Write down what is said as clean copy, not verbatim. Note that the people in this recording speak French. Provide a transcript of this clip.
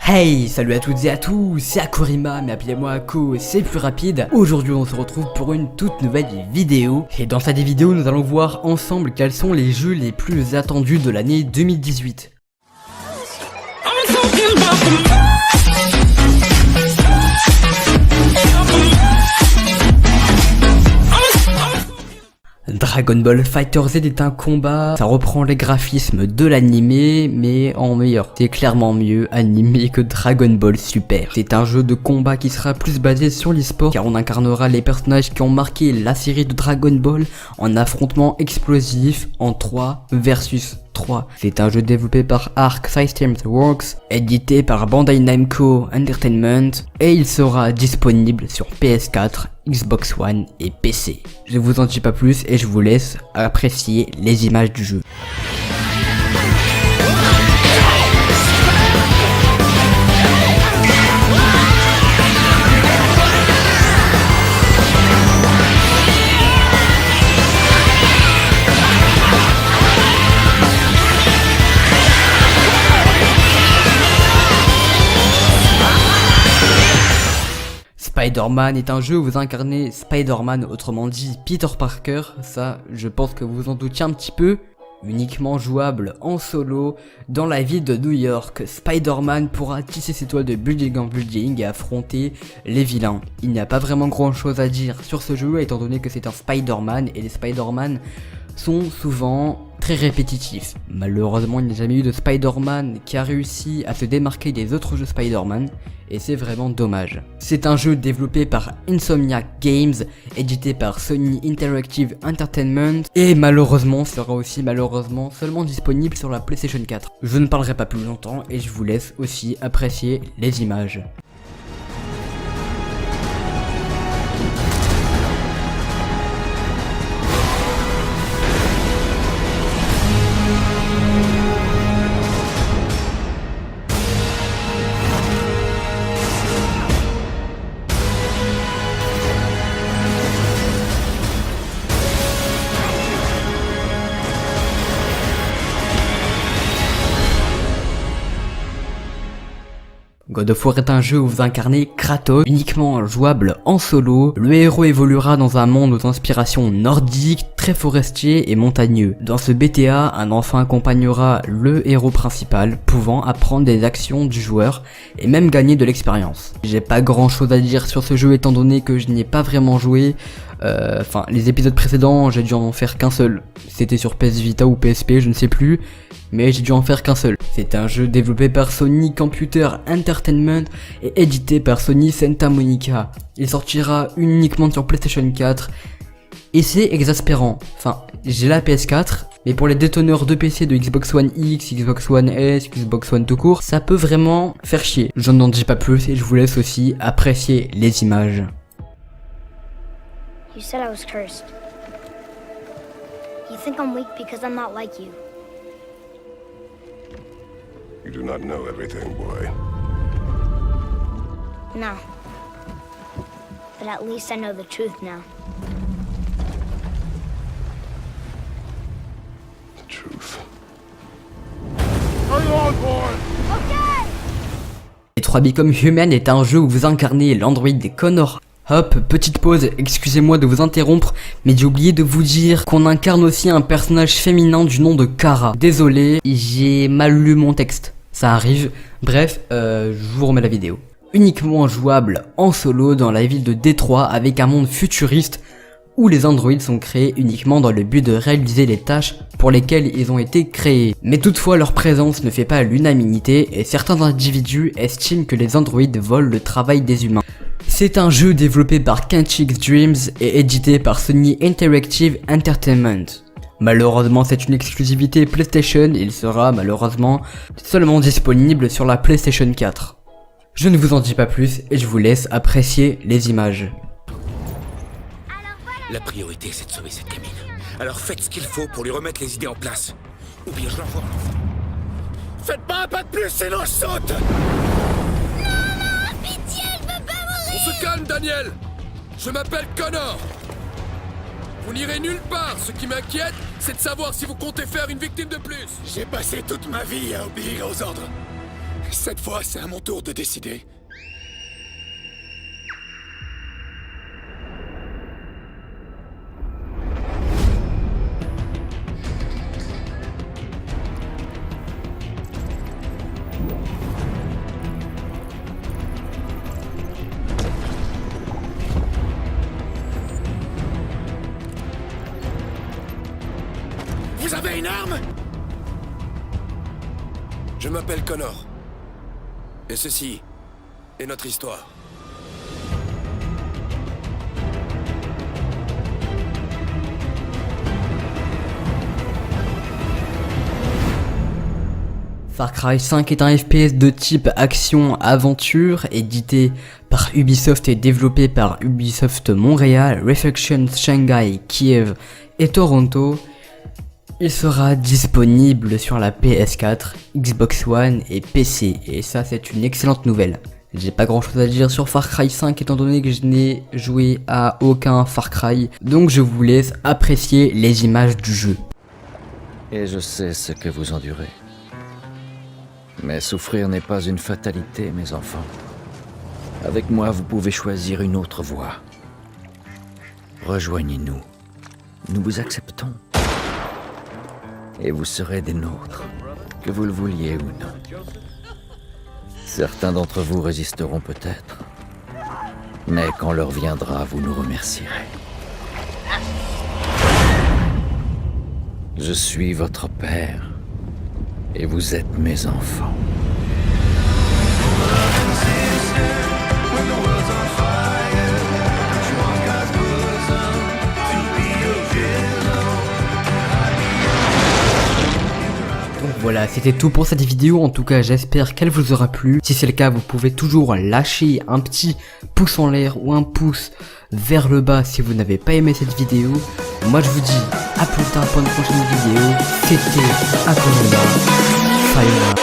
Hey, salut à toutes et à tous, c'est Akurima, mais appelez-moi Ako, c'est plus rapide. Aujourd'hui on se retrouve pour une toute nouvelle vidéo. Et dans cette vidéo nous allons voir ensemble quels sont les jeux les plus attendus de l'année 2018. Dragon Ball FighterZ est un combat, ça reprend les graphismes de l'animé, mais en meilleur. C'est clairement mieux animé que Dragon Ball Super. C'est un jeu de combat qui sera plus basé sur l'e-sport, car on incarnera les personnages qui ont marqué la série de Dragon Ball en affrontement explosif en 3 versus 3. C'est un jeu développé par Arc Systems Works, édité par Bandai Namco Entertainment, et il sera disponible sur PS4, Xbox One et PC. Je vous en dis pas plus et je vous laisse apprécier les images du jeu. Spider-Man est un jeu où vous incarnez Spider-Man, autrement dit Peter Parker. Ça, je pense que vous en doutiez un petit peu. Uniquement jouable en solo dans la ville de New York, Spider-Man pourra tisser ses toiles de building en building et affronter les vilains. Il n'y a pas vraiment grand chose à dire sur ce jeu étant donné que c'est un Spider-Man et les Spider-Man sont souvent très répétitifs. Malheureusement, il n'y a jamais eu de Spider-Man qui a réussi à se démarquer des autres jeux Spider-Man et c'est vraiment dommage. C'est un jeu développé par Insomniac Games, édité par Sony Interactive Entertainment et malheureusement sera aussi seulement disponible sur la PlayStation 4. Je ne parlerai pas plus longtemps et je vous laisse aussi apprécier les images. God of War est un jeu où vous incarnez Kratos, uniquement jouable en solo. Le héros évoluera dans un monde aux inspirations nordiques, très forestier et montagneux. Dans ce BTA, un enfant accompagnera le héros principal, pouvant apprendre des actions du joueur et même gagner de l'expérience. J'ai pas grand chose à dire sur ce jeu étant donné que je n'y ai pas vraiment joué. Les épisodes précédents, j'ai dû en faire qu'un seul. C'était sur PS Vita ou PSP, je ne sais plus. Mais j'ai dû en faire qu'un seul. C'est un jeu développé par Sony Computer Entertainment et édité par Sony Santa Monica. Il sortira uniquement sur PlayStation 4 et c'est exaspérant. J'ai la PS4, mais pour les déteneurs de PC de Xbox One X, Xbox One S, Xbox One tout court, ça peut vraiment faire chier. Je n'en dis pas plus et je vous laisse aussi apprécier les images. You said I was cursed. You think I'm weak because I'm not like you. You do not know everything, boy. No. But at least I know the truth now. The truth. Okay! Detroit Become Human est un jeu où vous incarnez l'androïde Connor. Hop, petite pause, excusez-moi de vous interrompre, mais j'ai oublié de vous dire qu'on incarne aussi un personnage féminin du nom de Kara. Désolé, j'ai mal lu mon texte, ça arrive. Bref, je vous remets la vidéo. Uniquement jouable en solo dans la ville de Détroit avec un monde futuriste où les androïdes sont créés uniquement dans le but de réaliser les tâches pour lesquelles ils ont été créés. Mais toutefois leur présence ne fait pas l'unanimité et certains individus estiment que les androïdes volent le travail des humains. C'est un jeu développé par Kenchik's Dreams et édité par Sony Interactive Entertainment. Malheureusement c'est une exclusivité PlayStation et il sera malheureusement seulement disponible sur la PlayStation 4. Je ne vous en dis pas plus et je vous laisse apprécier les images. La priorité c'est de sauver cette gamine. Alors faites ce qu'il faut pour lui remettre les idées en place. Ou bien je l'envoie en enfer. Faites pas un pas de plus sinon je saute. On se calme, Daniel. Je m'appelle Connor. Vous n'irez nulle part. Ce qui m'inquiète, c'est de savoir si vous comptez faire une victime de plus. J'ai passé toute ma vie à obéir aux ordres. Cette fois, c'est à mon tour de décider. Vous avez une arme? Je m'appelle Connor. Et ceci est notre histoire. Far Cry 5 est un FPS de type action-aventure, édité par Ubisoft et développé par Ubisoft Montréal, Reflections Shanghai, Kiev et Toronto. Il sera disponible sur la PS4, Xbox One et PC, et ça c'est une excellente nouvelle. J'ai pas grand chose à dire sur Far Cry 5 étant donné que je n'ai joué à aucun Far Cry, donc je vous laisse apprécier les images du jeu. Et je sais ce que vous endurez. Mais souffrir n'est pas une fatalité, mes enfants. Avec moi, vous pouvez choisir une autre voie. Rejoignez-nous. Nous vous acceptons. Et vous serez des nôtres, que vous le vouliez ou non. Certains d'entre vous résisteront peut-être, mais quand l'heure viendra, vous nous remercierez. Je suis votre père, et vous êtes mes enfants. Voilà, c'était tout pour cette vidéo, en tout cas j'espère qu'elle vous aura plu. Si c'est le cas, vous pouvez toujours lâcher un petit pouce en l'air ou un pouce vers le bas si vous n'avez pas aimé cette vidéo. Moi je vous dis à plus tard pour une prochaine vidéo. C'était Akonima. Sayonara.